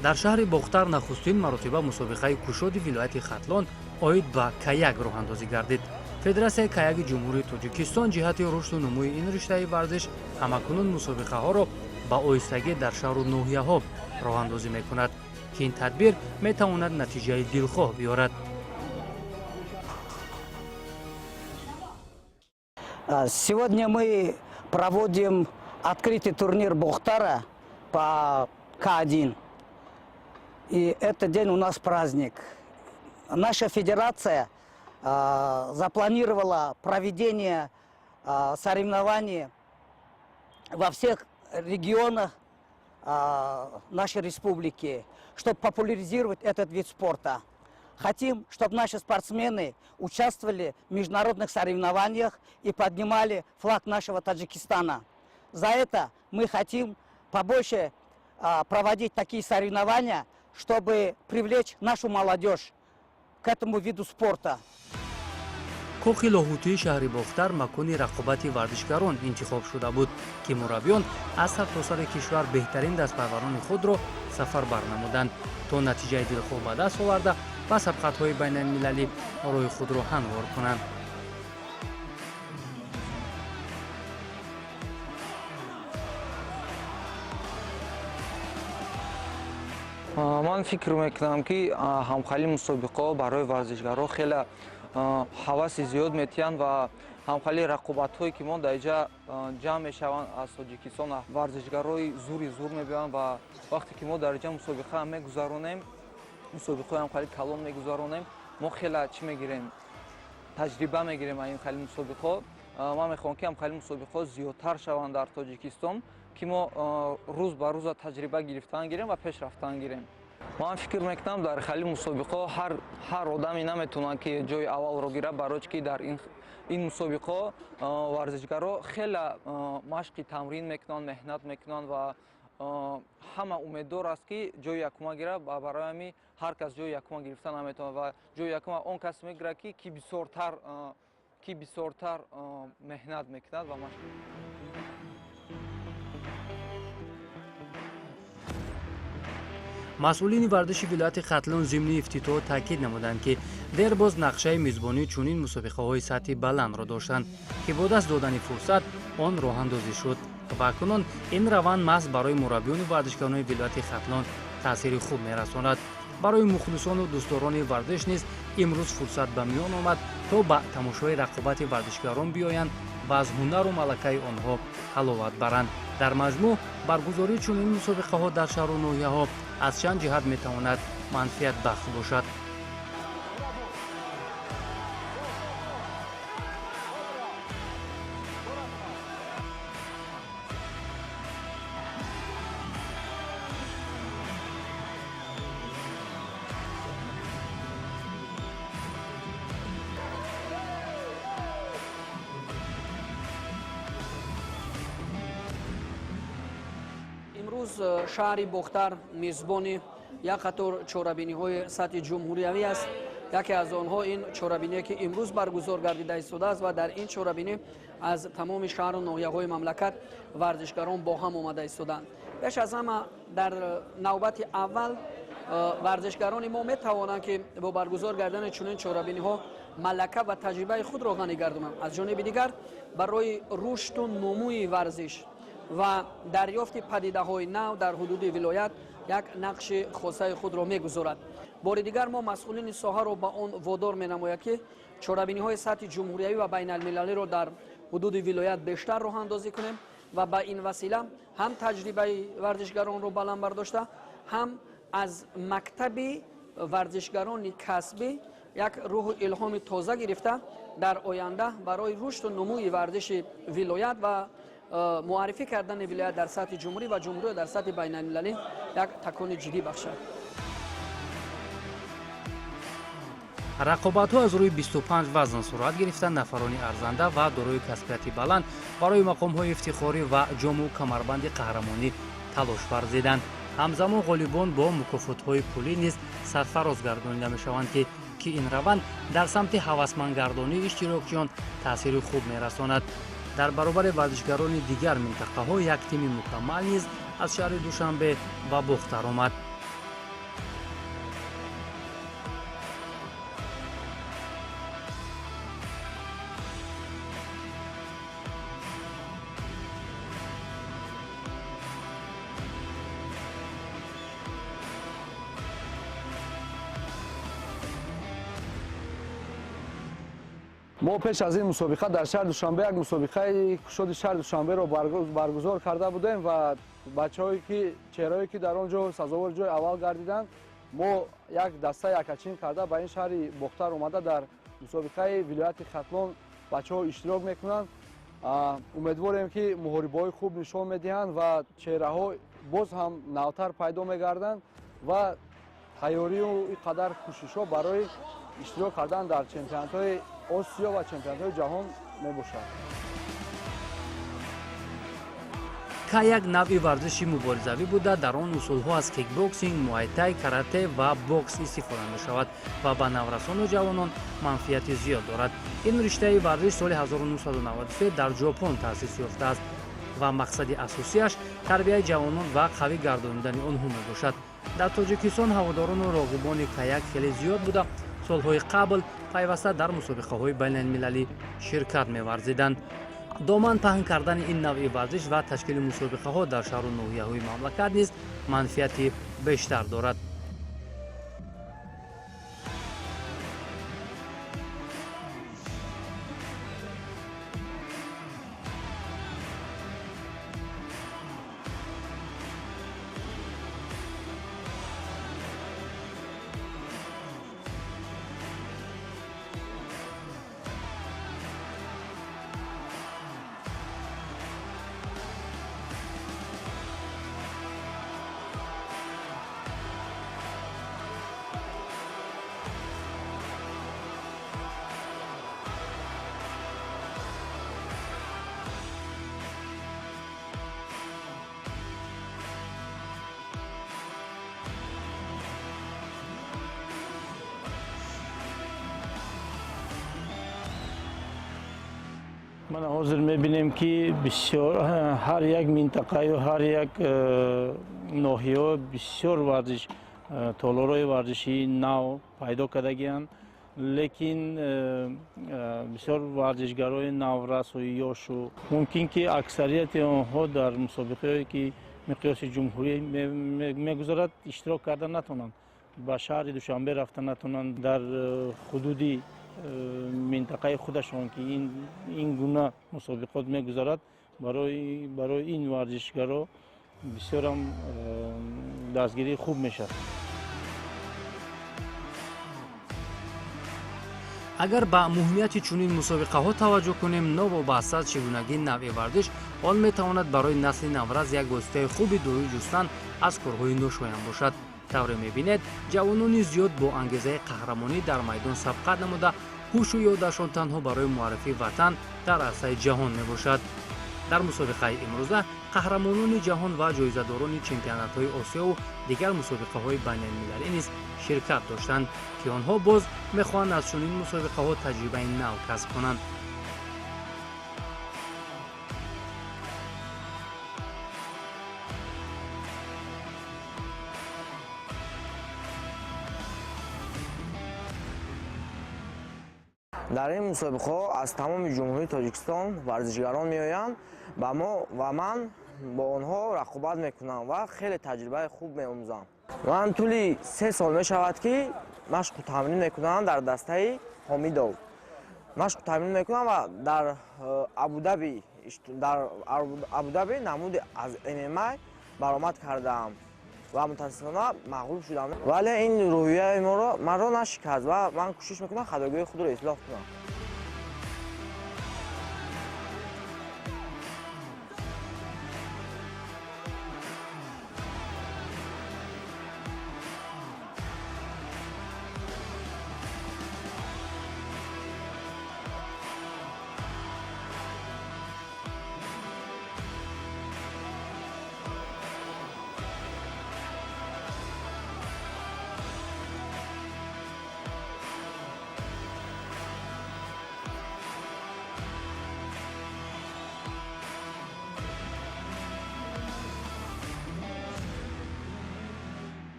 дар шаҳри Бохтар нахустин маротиба мусобиқаи кушоди вилояти Хатлон оид ба каяк роҳандозӣ гардид. Федератсияи каяки ҷумҳурии Тоҷикистон ҷиҳати рушду нумӯи ин риштаи варзиш ҳамакунун мусобиқаҳоро ба оҳистагӣ дар шаҳру ноҳияҳо роҳандозӣ мекунад, ки ин тадбир метавонад натиҷаи дилхоҳ биёрад. Сегодня мы проводим открытый турнир Бохтара по К1. И этот день у нас праздник. Наша федерация запланировала проведение соревнований во всех регионах нашей республики, чтобы популяризировать этот вид спорта. Хотим, чтобы наши спортсмены участвовали в международных соревнованиях и поднимали флаг нашего Таджикистана. За это мы хотим побольше проводить такие соревнования, чтобы привлечь нашу молодежь к этому виду спорта. Кохи лоҳутии шаҳри Бохтар макони рақобати варзишгарон интихоб шуда буд, ки мураббиён аз сартосари кишвар беҳтарин дастпарварони худро сафарбар намуданд, то натиҷаи дилхоҳ ба даст оварда ва сабқатҳои байналмилалӣ роҳи худро ҳамвор кунанд. ман фикр мекунам ки ҳамхали мусобиқаҳо барои варзишгаро хеле ҳаваси зиёд метиҳанд ва ҳамхали рақобатҳое ки мо дар инҷа ҷамъ мешаванд аз Тоҷикистон варзишгарои зури зур мебиёнд ва вақте ки мо дар инҷа мусобиқа мегузаронем, мусобиқаи ҳамхали калон мегузаронем, мо хеле чӣ мегирем, таҷриба мегирем аз ин хали мусобиқаҳо. ман мехоҳам ки ҳамхали мусобиқаҳо зиёдтар шаванд дар Тоҷикистон, ки мо рӯз ба рӯза таҷриба гирифтан гирем ва пешрафтан гирем. ман фикр мекунам дар хали мусобиқаҳо ҳар одаме наметавонад ки ҷои аввалро гирад, барои ки дар ин мусобиқаҳо варзишгаро хеле машқи тамрин мекунанд, меҳнат мекунанд ва ҳама умеддор аст ки ҷои якума гирад ва барои ҳамин ҳар кас ҷои якума гирифта наметавонад ва ҷои якума он кас мегирад ки бисёртар меҳнат мекунад ва машқ. масъулини варзиши вилояти Хатлон зимни ифтитоҳ таъкид намуданд, ки дербоз нақшаи мизбонии чунин мусобиқаҳои сатҳи баландро доштанд, ки бо даст додани фурсат он роҳандозӣ шуд ва акнун ин раванд маҳз барои мураббиёни варзишгарони вилояти Хатлон таъсири хуб мерасонад. барои мухлисону дӯстдорони варзиш низ имрӯз фурсат ба миён омад, то ба тамошои рақобати варзишгарон биёянд ва аз ҳунару малакаи онҳо ҳаловат баранд. дар маҷмӯъ баргузории чунин мусобиқаҳо дар шаҳру ноҳияҳо аз чанд ҷиҳат метавонад манфиатбахш бошад. имрӯз шаҳри Бохтар мезбони як қатор чорабиниҳои сатҳи ҷумҳуриявӣ аст. яке аз онҳо ин чорабиnie ки имрӯз баргузор гардида истодааст ва дар ин чорабинӣ аз тамоми шаҳру ноҳияҳои мамлакат варзишгарон бо ҳам омада истоданд. пеш аз ҳама дар навбати аввал варзишгарони мо метавонанд ки бо баргузор кардани чунин чорабиниҳо малака ва таҷрибаи худро ғанӣ гардонанд. аз ҷониби дигар барои рушду нумӯи варзиш ва дарёфти падидаҳои нав дар ҳудуди вилоят як нақши хосаи худро мегузорад. бори дигар мо масъулини соҳаро ба он водор менамояд ки чорабиниҳои сатҳи ҷумҳуриявӣ ва байналмилалиро дар ҳудуди вилоят бештар роҳандозӣ кунем ва ба ин васила ҳам таҷрибаи варзишгаронро баланд бардошта, ҳам аз мактаби варзишгарони касбӣ як рӯҳу илҳоми тоза гирифта дар оянда барои рушду нумӯи варзиши вилоят ва муаррифӣ кардани вилоят дар сатҳи ҷумҳурӣ ва ҷумҳурӣ дар сатҳи байналмилалӣ як такони ҷиддӣ бахшад. рақобатҳо аз рӯи 25 вазн сурат гирифта нафарони арзанда ва дорои касбияти баланд барои мақомҳои ифтихорӣ ва ҷому камарбанди қаҳрамонӣ талош варзиданд. ҳамзамон ғолибон бо мукофотҳои пулӣ низ сарфароз гардонида мешаванд, ки ин раванд дар самти ҳавасмандгардонии иштирокчиён таъсири хуб мерасонад. дар баробари варзишгарони дигар минтақаҳо як тими мукаммал низ аз шаҳри Душанбе ва Бохтар омад. мо пеш аз ин мусобиқа дар шаҳри душанбе як мусобиқаи кушоди шаҳри душанберо баргузор карда будем ва бачаҳое ки чеҳраҳое ки дар он ҷо сазовори ҷои аввал гардиданд мо як даста якачин карда ба ин шаҳри бохтар омада дар мусобиқаи вилояти хатлон бачаҳо иштирок мекунанд. умедворем ки муҳорибаҳои хуб нишон медиҳанд ва чеҳраҳо боз ҳам навтар пайдо мегарданд ва тайёрию ин қадар кӯшишҳо барои иштирок кардан дар чемпионатҳои осиё ва чемпионатҳои ҷаҳон мебошад. каяк навъи варзиши муборизавӣ буда дар он усулҳо аз кикбоксинг, муайтай, карате ва бокс истифода мешавад ва ба наврасону ҷавонон манфиати зиёд дорад. ин риштаи варзиш соли 1993 дар ҷопон таъсис ёфтааст ва мақсади асосияш тарбияи ҷавонон ва қавӣ гардонидани онҳо мебошад. дар тоҷикистон ҳаводорону роғибони каяк хеле зиёд буда солҳои қабл пайваста дар мусобиқаҳои байналмилалӣ ширкат меварзиданд. доман паҳн кардани ин навъи варзиш ва ташкили мусобиқаҳо дар шаҳру ноҳияҳои мамлакат низ манфиати бештар дорад. من حاضر می‌بینیم که بسیار هر یک منطقه و هر یک ناحیه بسیار ورزش تالارهای ورزشی نو پیدا کردگی‌اند، لیکن بسیار ورزشگرای نورس و یاشو ممکن که اکثریت آنها در مسابقه‌ای که مقیاس جمهوری می‌گذارد اشتراک کردن نتونند، به شهر دوشنبه رفتن نتونند، در حدودی منطقه خودشان که این گونه مسابقات میگذارد برای این ورزشگرا بسیار هم دستگیری خوب میشه. агар ба муҳимияти чунин мусобиқаҳо таваҷҷӯҳ кунем, новобаста аз чигунагии навъи варзиш он метавонад барои насли навраз як воситаи хуби дурӯи ҷустан аз корҳои ношоям бошад. тавре мебинед ҷавонони зиёд бо ангезаи қаҳрамонӣ дар майдон сабқат намуда ҳушу ёдашон танҳо барои муаррифии ватан дар арсаи ҷаҳон мебошад. дар мусобиқаи имрӯза қаҳрамонони ҷаҳон ва ҷоизадорони чемпионатҳои осиёву дигар мусобиқаҳои байналмилалӣ низ ширкат доштанд ки онҳо боз мехоҳанд аз чунин мусобиқаҳо таҷрибаи нав касб кунанд. дар ин мусобиқаҳо аз тамоми ҷумҳурии тоҷикистон варзишгарон меоянд ба мо ва ман бо онҳо рақобат мекунам ва хеле таҷрибаи хуб меомӯзам. ман тӯли 3 сол мешавад ки машқу тамрин мекунам дар дастаи ҳомидов. машқу тамрин мекунам ва дар абудаби намуди аз ММА баромад кардам ва мутаассифона мағлуб шудам, вале ин рӯҳияи маро нашикаст ва ман кӯшиш мекунам хатогиҳои худро ислоҳ кунам.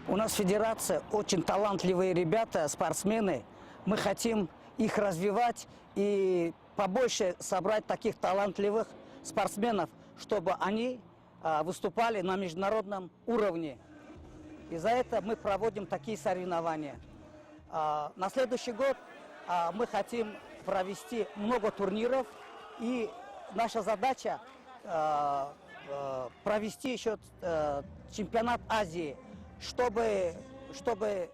У нас федерация, очень талантливые ребята, спортсмены. Мы хотим их развивать и побольше собрать таких талантливых спортсменов, чтобы они выступали на международном уровне. И за это мы проводим такие соревнования. На следующий год мы хотим провести много турниров. И наша задача провести еще чемпионат Азии, чтобы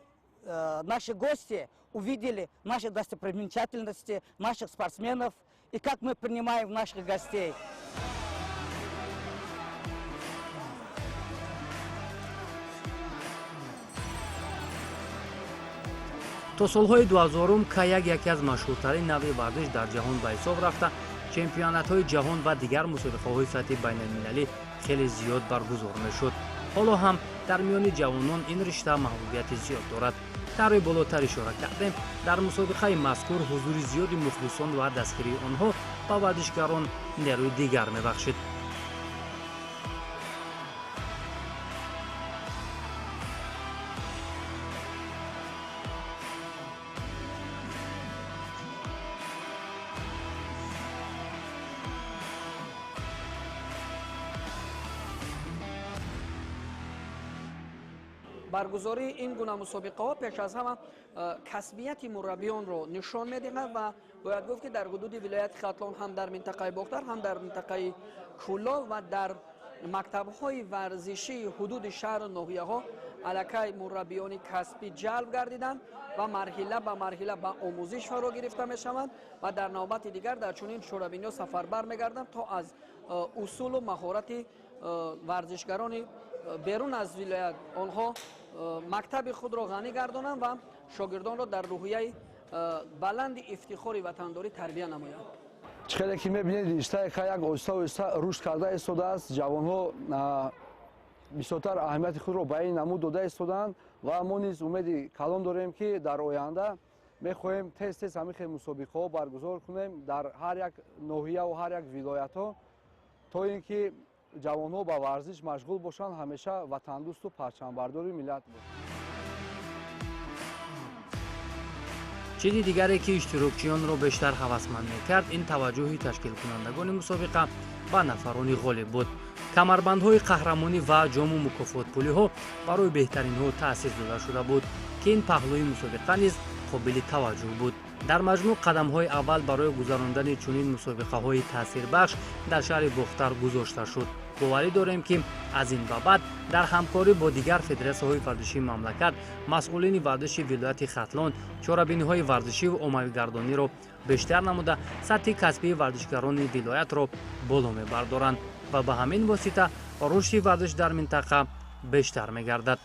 наши гости увидели наши достопримечательности, наших спортсменов и как мы принимаем наших гостей. то солҳои 2000 каяк яке аз машҳуртарин навъи варзиш дар ҷаҳон ба ҳисоб рафта, чемпионатҳои ҷаҳон ва дигар мусобиқаҳои сатҳи байналмилалӣ хеле зиёд баргузор мешуд. ҳоло ҳам дар миёни ҷавонон ин ришта маҳбубияти зиёд дорад. дар рӯи болотар ишора кардем, дар мусобиқаи мазкур ҳузури зиёди мухлисон ва дастгирии онҳо ба варзишгарон нерӯи дигар мебахшид. баргузории ин гуна мусобиқаҳо пеш аз ҳама касбияти мураббиёнро нишон медиҳад ва бояд гуфт ки дар ҳудуди вилояти хатлон ҳам дар минтақаи бохтар, ҳам дар минтақаи кӯлов ва дар мактабҳои варзишии ҳудуди шаҳру ноҳияҳо аллакай мураббиёни касбӣ ҷалб гардиданд ва марҳила ба марҳила ба омӯзиш фаро гирифта мешаванд ва дар навбати дигар дар чунин чорабиниҳо сафарбар мегарданд, то аз усулу маҳорати варзишгарони берун аз вилоят онҳо мактаби худро ғанӣ гардонанд ва шогирдонро дар рӯҳияи баланди ифтихори ватандорӣ тарбия намоянд. чхеле ки мебинед риштаи каяк оҳиста оҳиста рушд карда истодааст. ҷавонҳо бисёртар аҳамияти худро ба ин намуд дода истоданд ва мо низ умеди калон дорем ки дар оянда мехоҳем тез тез ҳамин хел мусобиқаҳо баргузор кунем дар ҳар як ноҳияву ҳар як вилоятҳо, то ин ки ҷавонҳо ба варзиш машғул бошанд, ҳамеша ватандӯсту парчамбардори миллат бошанд. чизи дигаре ки иштирокчиёнро бештар ҳавасманд мекард, ин таваҷҷӯҳи ташкилкунандагони мусобиқа ба нафарони ғолиб буд. камарбандҳои қаҳрамонӣ ва ҷому мукофотпулиҳо барои беҳтаринҳо таъсис дода шуда буд ки ин паҳлӯи мусобиқа низ қобили таваҷҷӯҳ буд. дар маҷмӯъ қадамҳои аввал барои гузарондани чунин мусобиқаҳои таъсирбахш дар шаҳри бохтар гузошта шуд. боварӣ дорем ки аз ин ба баъд дар ҳамкорӣ бо дигар федератсияҳои варзишии мамлакат масъулини варзиши вилояти хатлон чорабиниҳои варзишиву оммавигардониро бештар намуда сатҳи касбии варзишгарони вилоятро боло мебардоранд ва ба ҳамин восита рушди варзиш дар минтақа бештар мегардад.